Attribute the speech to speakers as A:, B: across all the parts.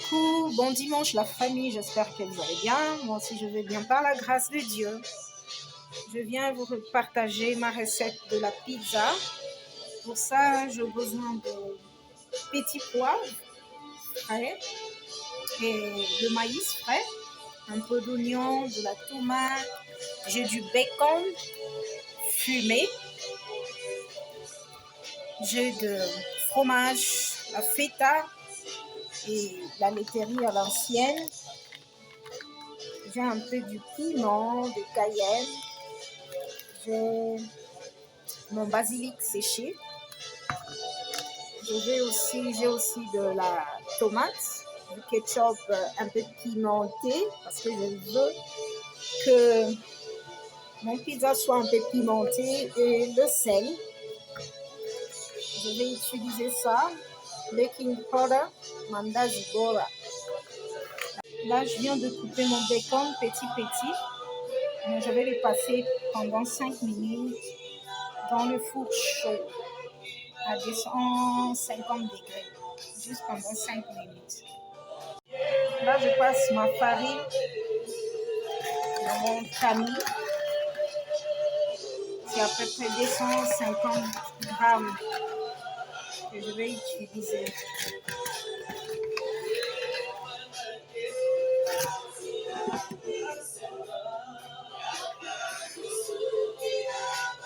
A: Coucou, bon dimanche la famille, j'espère que vous allez bien. Moi aussi je vais bien par la grâce de Dieu. Je viens vous partager ma recette de la pizza. Pour ça, j'ai besoin de petits pois frais et de maïs frais, un peu d'oignon, de la tomate, j'ai du bacon fumé, j'ai de fromage, la feta et la laiterie à l'ancienne. J'ai un peu du piment, de cayenne. J'ai mon basilic séché. J'ai aussi de la tomate, du ketchup un peu pimenté parce que je veux que mon pizza soit un peu pimenté et le sel. Je vais utiliser ça, baking powder, mandazi bora. Là, je viens de couper mon bacon petit. Mais je vais le passer pendant 5 minutes dans le four chaud à 250 degrés, juste pendant 5 minutes. Là, je passe ma farine dans mon tamis. C'est à peu près 250 grammes que je vais utiliser.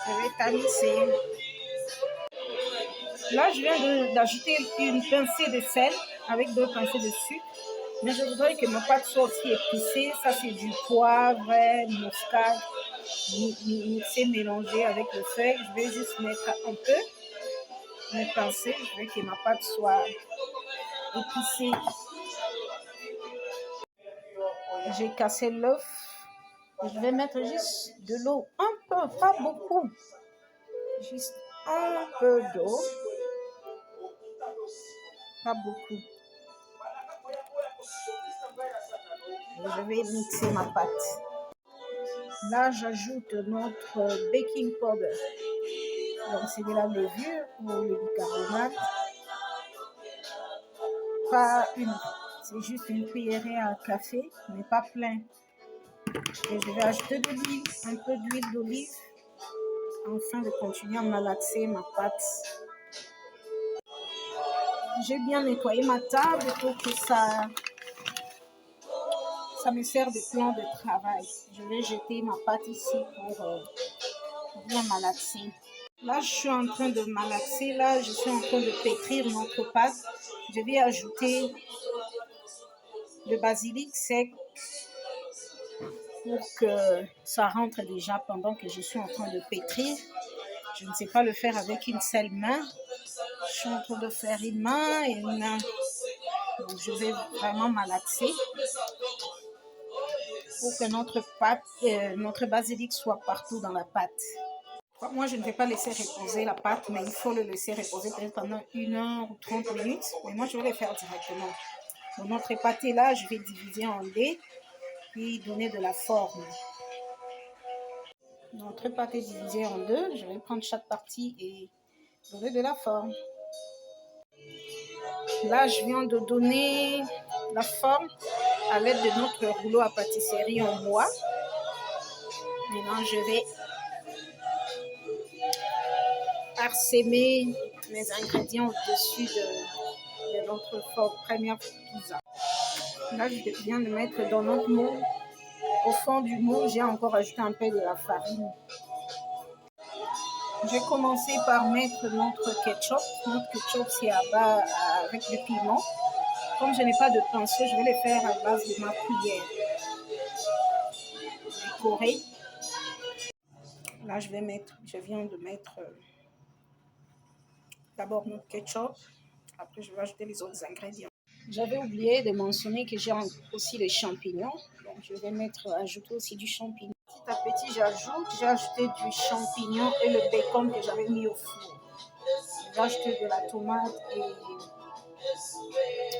A: Je vais tamisser. Là, je viens d'ajouter une pincée de sel avec 2 pincées de sucre. Mais je voudrais que ma pâte soit aussi épicée. Ça, c'est du poivre, muscade, mixé, mélangé avec le feuille. Je vais juste mettre un peu mes pincées. Je veux que ma pâte soit épicée. J'ai cassé l'œuf. Je vais mettre juste de l'eau, un peu, pas beaucoup. Juste un peu d'eau. Pas beaucoup. Je vais mixer ma pâte. Là, j'ajoute notre baking powder. Donc, c'est de la levure ou le bicarbonate. Pas une, c'est juste une cuillerée à café, mais pas plein. Et je vais ajouter de l'huile, un peu d'huile d'olive, afin de continuer à malaxer ma pâte. J'ai bien nettoyé ma table pour que ça me sert de plan de travail. Je vais jeter ma pâte ici pour bien malaxer. Là, je suis en train de malaxer. Là, je suis en train de pétrir notre pâte. Je vais ajouter le basilic sec pour que ça rentre déjà pendant que je suis en train de pétrir. Je ne sais pas le faire avec une seule main. Je suis en train de faire une main et une main. Donc, je vais vraiment malaxer pour que notre basilic soit partout dans la pâte. Moi, je ne vais pas laisser reposer la pâte, mais il faut le laisser reposer peut-être pendant 1 heure ou 30 minutes. Mais moi, je vais le faire directement. Dans notre pâté là, je vais diviser en dés, puis donner de la forme. Notre pâté divisé en 2, je vais prendre chaque partie et donner de la forme. Là, je viens de donner la forme à l'aide de notre rouleau à pâtisserie en bois. Maintenant, je vais parsemer mes ingrédients au-dessus de notre première pizza. Là, je viens de mettre dans notre moule. Au fond du moule, j'ai encore ajouté un peu de la farine. J'ai commencé par mettre notre ketchup. Notre ketchup, c'est à base avec le piment. Comme je n'ai pas de pinceau, je vais le faire à base de ma cuillère. Décorer. Là, je viens de mettre d'abord notre ketchup. Après, je vais ajouter les autres ingrédients. J'avais oublié de mentionner que j'ai aussi les champignons. Donc, je vais ajouter aussi du champignon. Petit à petit, j'ai ajouté du champignon et le bacon que j'avais mis au four. J'ai ajouté de la tomate et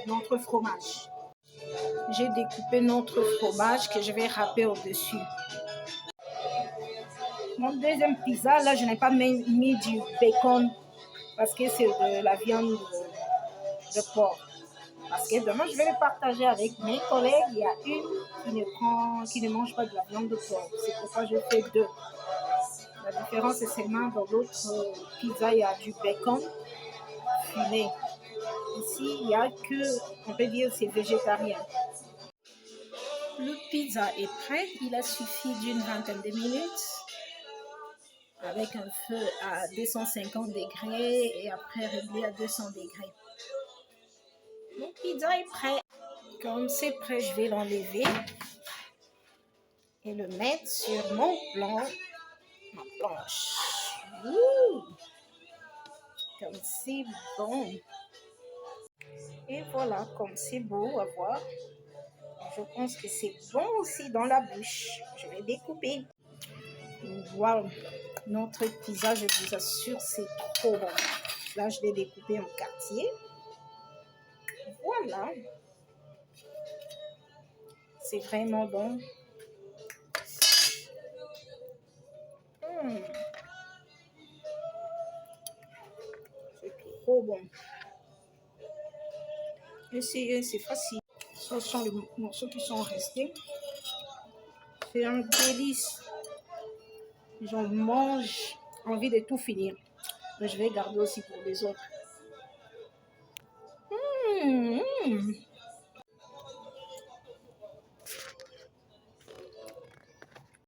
A: notre fromage. J'ai découpé notre fromage que je vais râper au-dessus. Mon deuxième pizza, là, je n'ai pas mis du bacon parce que c'est de la viande de porc. Parce que demain, je vais le partager avec mes collègues. Il y a une qui ne mange pas de la viande de porc. C'est pourquoi je fais deux. La différence, c'est seulement dans l'autre pizza, il y a du bacon fumé. Ici, il n'y a que, on peut dire, c'est végétarien. Le pizza est prêt. Il a suffi d'une vingtaine de minutes avec un feu à 250 degrés et après réglé à 200 degrés. Mon pizza est prêt. Comme c'est prêt, je vais l'enlever et le mettre sur mon ma planche. Ouh, comme c'est bon. Et voilà, comme c'est beau à voir. Je pense que c'est bon aussi dans la bouche. Je vais découper. Wow, notre pizza, je vous assure, c'est trop bon. Là, je vais découper en quartier. Voilà. C'est vraiment bon. C'est trop bon. Essayez, c'est facile. Ce sont les morceaux qui sont restés. C'est un délice. J'en mange, envie de tout finir. Mais je vais garder aussi pour les autres.